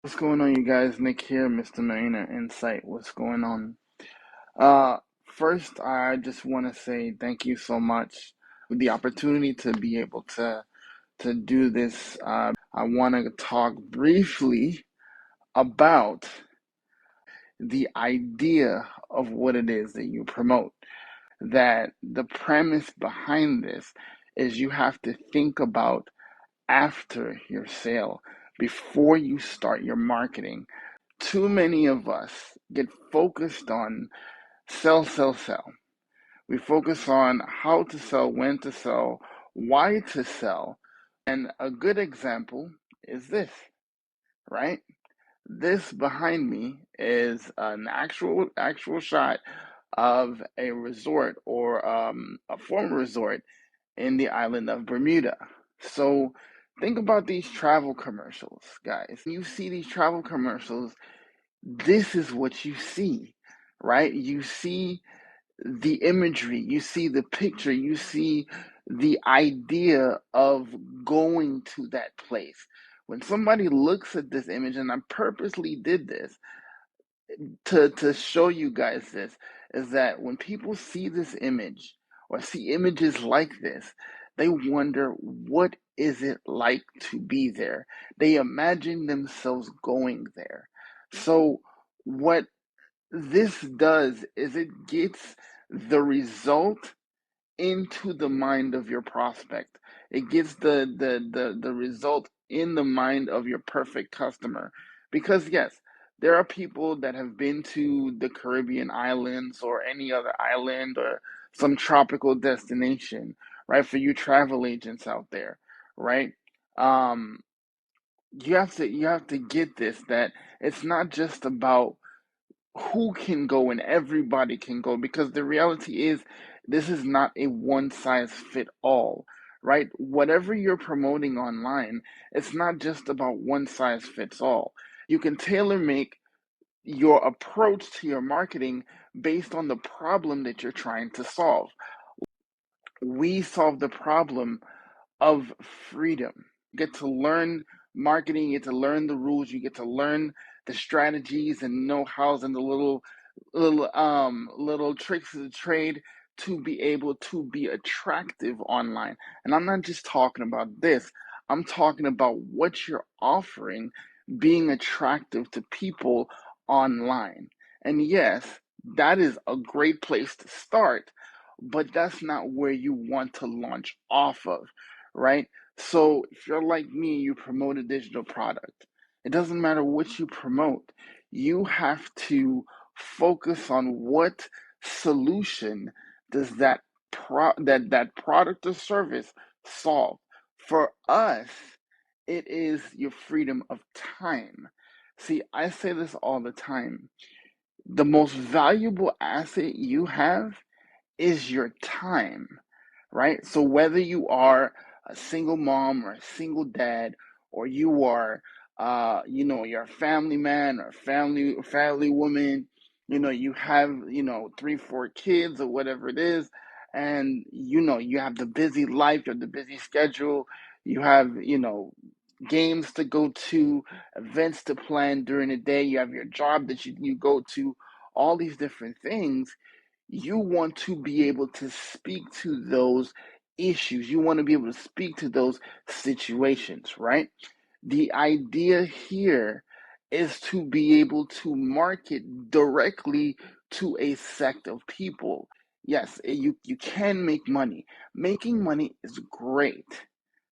What's going on, you guys? Nick here, Mr. Marina Insight. What's going on? Uh, First, I just want to say thank you so much for the opportunity to be able to do this. I want to talk briefly about the idea of what it is that you promote. That the premise behind this is you have to think about after your sale, before you start your marketing. Too many of us get focused on sell, sell, sell. We focus on how to sell, when to sell, why to sell. And a good example is this, right? This behind me is an actual shot of a resort or a former resort in the island of Bermuda. So think about these travel commercials, guys. You see these travel commercials, this is what you see, right? You see the imagery, you see the picture, you see the idea of going to that place. When somebody looks at this image, and I purposely did this to show you guys this, is that when people see this image or see images like this, they wonder, what is it like to be there? They imagine themselves going there. So what this does is it gets the result into the mind of your prospect. It gets the result in the mind of your perfect customer. Because yes, there are people that have been to the Caribbean islands or any other island or some tropical destination, right? For you travel agents out there, right? Um, you have to get this, that it's not just about who can go and everybody can go, because the reality is this is not a one size fit all, right? Whatever you're promoting online, it's not just about one size fits all. You can tailor make your approach to your marketing based on the problem that you're trying to solve. We solve the problem of freedom. You get to learn marketing, you get to learn the rules, you get to learn the strategies and know-hows and the little tricks of the trade to be able to be attractive online. And I'm not just talking about this. I'm talking about what you're offering being attractive to people online. And yes, that is a great place to start, but that's not where you want to launch off of, right? So if you're like me, you promote a digital product. It doesn't matter what you promote. You have to focus on what solution does that product or service solve. For us, it is your freedom of time. See, I say this all the time. The most valuable asset you have is your time, right? So whether you are a single mom or a single dad, or you are, you're a family man or family woman, you have, three, four kids or whatever it is, and you have the busy life, you have the busy schedule, you have, games to go to, events to plan during the day, you have your job that you go to, all these different things. You want to be able to speak to those issues. You want to be able to speak to those situations, right? The idea here is to be able to market directly to a sect of people. Yes, you can make money. Making money is great,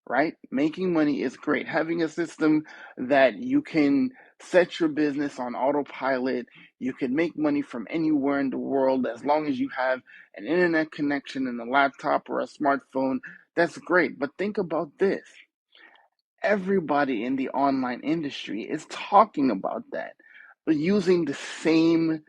right? Making money is great. Having a system that you can set your business on autopilot, you can make money from anywhere in the world as long as you have an internet connection and a laptop or a smartphone. That's great. But think about this. Everybody in the online industry is talking about that, but using the same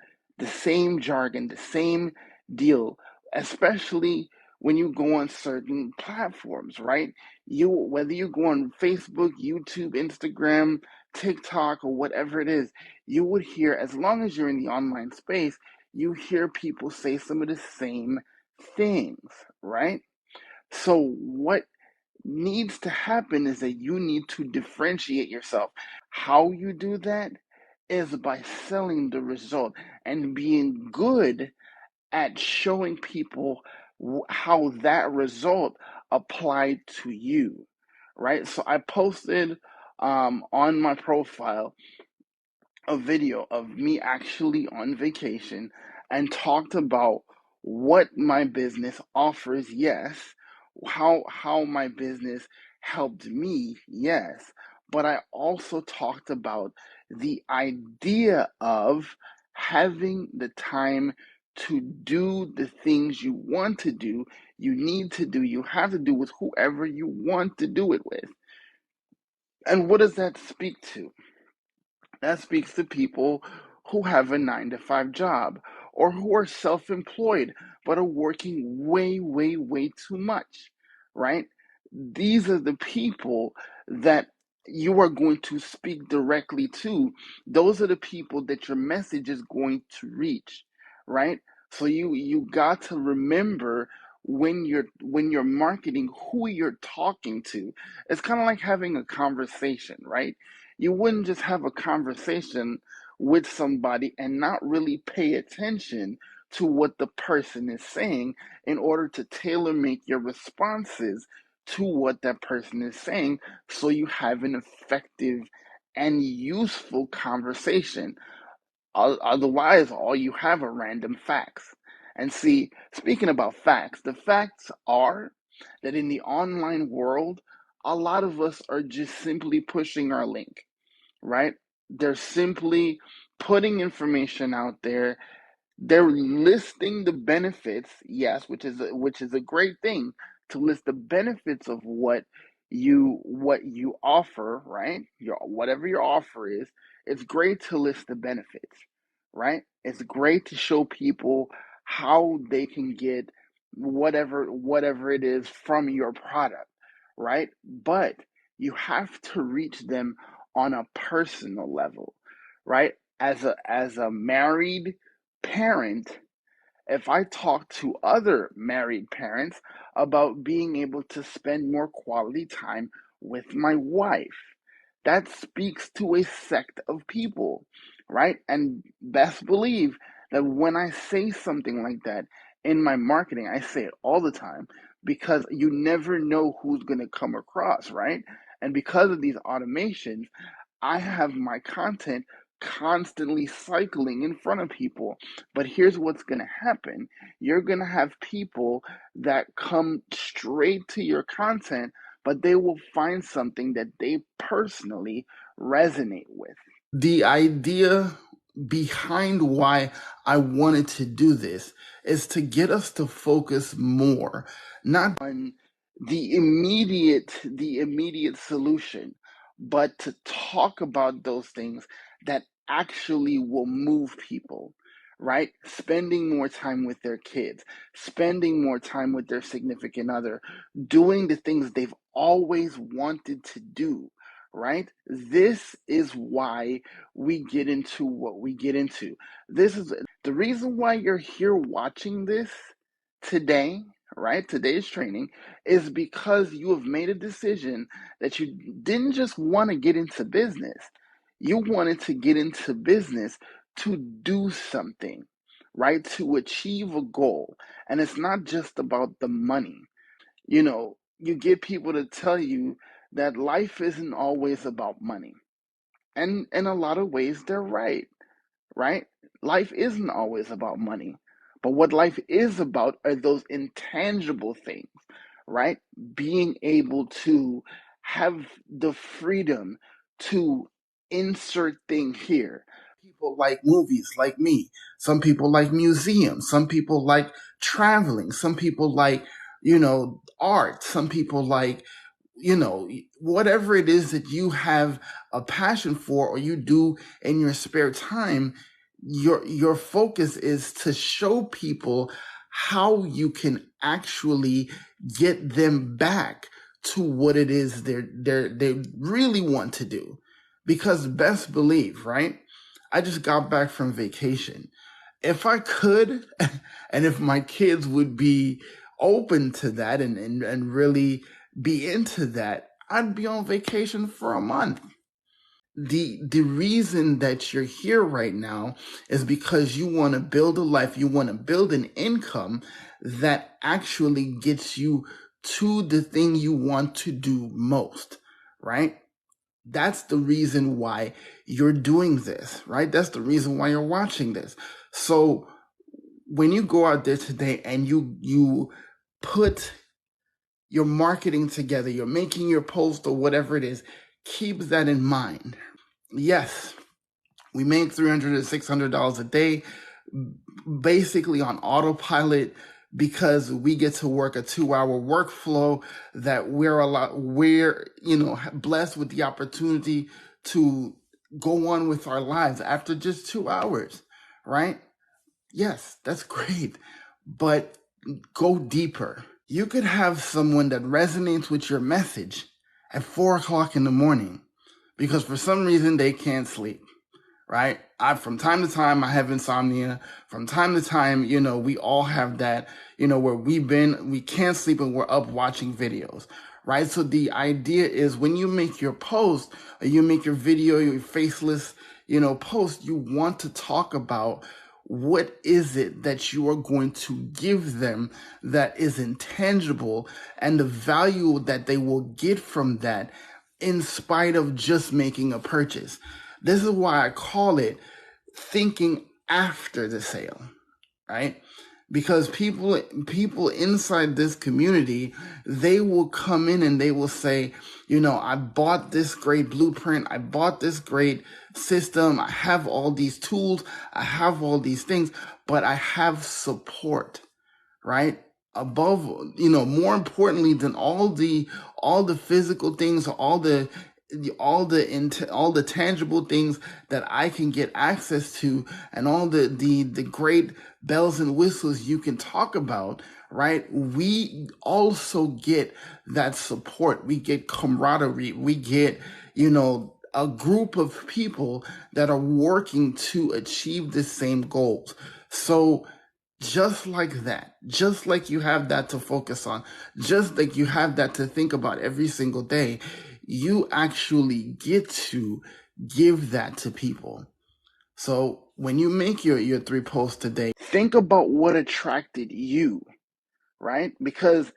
jargon, the same deal, especially when you go on certain platforms, right? Whether you go on Facebook, YouTube, Instagram, TikTok, or whatever it is, you would hear, as long as you're in the online space, you hear people say some of the same things, right? So what needs to happen is that you need to differentiate yourself. How you do that is by selling the result and being good at showing people how that result applied to you, right? So I posted on my profile a video of me actually on vacation and talked about what my business offers, yes, how my business helped me, yes, but I also talked about the idea of having the time to do the things you want to do, you need to do, you have to do with whoever you want to do it with. And what does that speak to? That speaks to people who have a 9 to 5 job or who are self employed but are working way, way, way too much, right? These are the people that you are going to speak directly to. Those are the people that your message is going to reach, right? So you got to remember when you're marketing who you're talking to. It's kind of like having a conversation, right? You wouldn't just have a conversation with somebody and not really pay attention to what the person is saying in order to tailor make your responses to what that person is saying so you have an effective and useful conversation. Otherwise, all you have are random facts. And see, speaking about facts, the facts are that in the online world, a lot of us are just simply pushing our link, right? They're simply putting information out there. They're listing the benefits, yes, which is a great thing to list the benefits of what you offer, right? Your whatever your offer is, it's great to list the benefits, right? It's great to show people how they can get whatever it is from your product, right? But you have to reach them on a personal level, right? As a married parent, if I talk to other married parents about being able to spend more quality time with my wife, that speaks to a sect of people, right? And best believe that when I say something like that in my marketing, I say it all the time because you never know who's going to come across, right? And because of these automations, I have my content constantly cycling in front of people. But here's what's going to happen: you're going to have people that come straight to your content, but they will find something that they personally resonate with. The idea behind why I wanted to do this is to get us to focus more, not on the immediate solution, but to talk about those things that actually will move people, right? Spending more time with their kids, spending more time with their significant other, doing the things they've always wanted to do, right? This is why we get into what we get into. This is the reason why you're here watching this today, right? Today's training is because you have made a decision that you didn't just want to get into business. You wanted to get into business to do something, right? To achieve a goal. And it's not just about the money. You get people to tell you that life isn't always about money. And in a lot of ways, they're right, right? Life isn't always about money. But what life is about are those intangible things, right? Being able to have the freedom to insert thing here. People like movies, like me. Some people like museums. Some people like traveling. Some people like, art. Some people like, whatever it is that you have a passion for or you do in your spare time. Your focus is to show people how you can actually get them back to what it is they really want to do. Because best believe, right? I just got back from vacation. If I could, and if my kids would be open to that and really be into that, I'd be on vacation for a month. The reason that you're here right now is because you want to build a life, you want to build an income that actually gets you to the thing you want to do most, right? That's the reason why you're doing this, right? That's the reason why you're watching this. So when you go out there today and you put your marketing together, you're making your post or whatever it is, keep that in mind. Yes, we make $300 to $600 a day basically on autopilot because we get to work a 2-hour workflow that we're blessed with the opportunity to go on with our lives after just 2 hours, right? Yes, that's great, but go deeper. You could have someone that resonates with your message at 4 o'clock in the morning because for some reason they can't sleep, right? From time to time, I have insomnia. From time to time, we all have that, where we can't sleep and we're up watching videos, right? So the idea is when you make your post or you make your video, your faceless, post, you want to talk about what is it that you are going to give them that is intangible and the value that they will get from that in spite of just making a purchase. This is why I call it thinking after the sale, right? Because people inside this community, they will come in and they will say, I bought this great blueprint, I bought this great system, I have all these tools, I have all these things, but I have support, right? Above, more importantly than all the physical things, all the tangible things that I can get access to, and all the great bells and whistles you can talk about, right? We also get that support. We get camaraderie. We get, a group of people that are working to achieve the same goals. So just like that, just like you have that to focus on, just like you have that to think about every single day, you actually get to give that to people. So when you make your 3 posts today, think about what attracted you, right? Because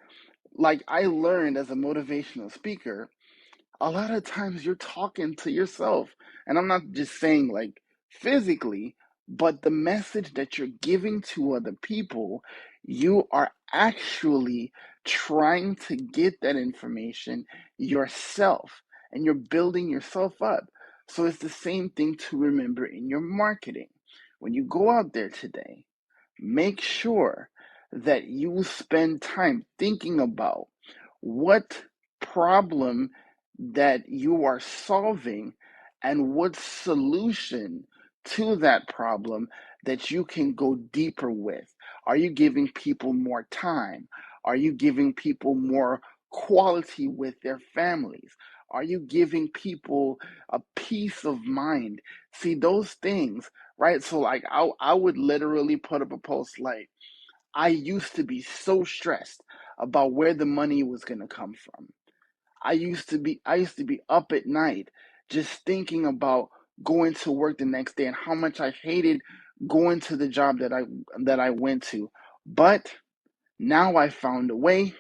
like I learned as a motivational speaker, a lot of times you're talking to yourself. And I'm not just saying like physically, but the message that you're giving to other people, you are actually trying to get that information yourself and you're building yourself up. So it's the same thing to remember in your marketing. When you go out there today, make sure that you spend time thinking about what problem that you are solving and what solution to that problem that you can go deeper with. Are you giving people more time? Are you giving people more quality with their families? Are you giving people a peace of mind? See, those things, right? So, like, I would literally put up a post like, I used to be so stressed about where the money was going to come from. I used to be up at night just thinking about going to work the next day and how much I hated going to the job that I went to. But now I found a way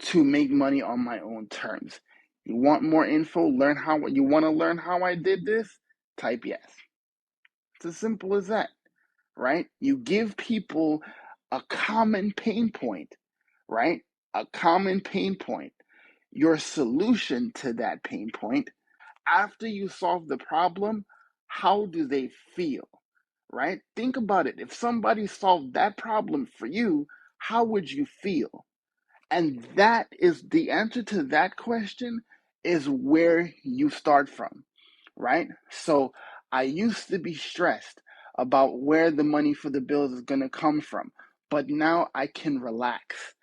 to make money on my own terms. You want more info? You want to learn how I did this? Type yes. It's as simple as that, right? You give people a common pain point, right? A common pain point. Your solution to that pain point, after you solve the problem, how do they feel, right? Think about it. If somebody solved that problem for you, how would you feel? And that is the answer to that question is where you start from, right? So I used to be stressed about where the money for the bills is going to come from, but now I can relax.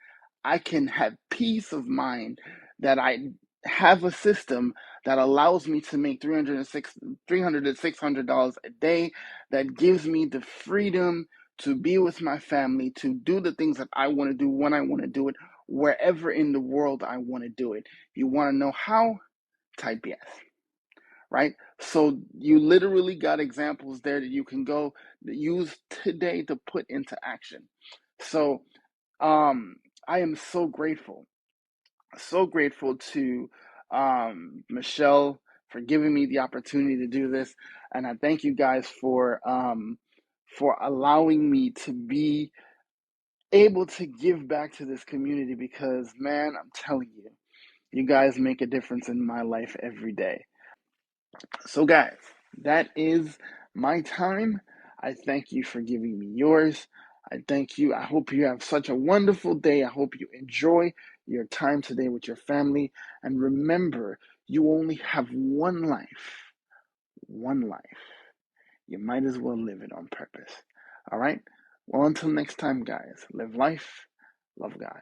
I can have peace of mind that I have a system that allows me to make $300 to $600 a day, that gives me the freedom to be with my family, to do the things that I want to do when I want to do it, wherever in the world I want to do it. If you want to know how, type yes, right? So you literally got examples there that you can go use today to put into action. So um, I am so grateful to Michelle for giving me the opportunity to do this, and I thank you guys for allowing me to be able to give back to this community because, man, I'm telling you, you guys make a difference in my life every day. So, guys, that is my time. I thank you for giving me yours. I thank you. I hope you have such a wonderful day. I hope you enjoy your time today with your family. And remember, you only have one life. One life. You might as well live it on purpose. All right? Well, until next time, guys, live life, love God.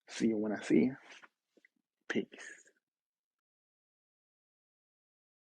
See you when I see you. Peace.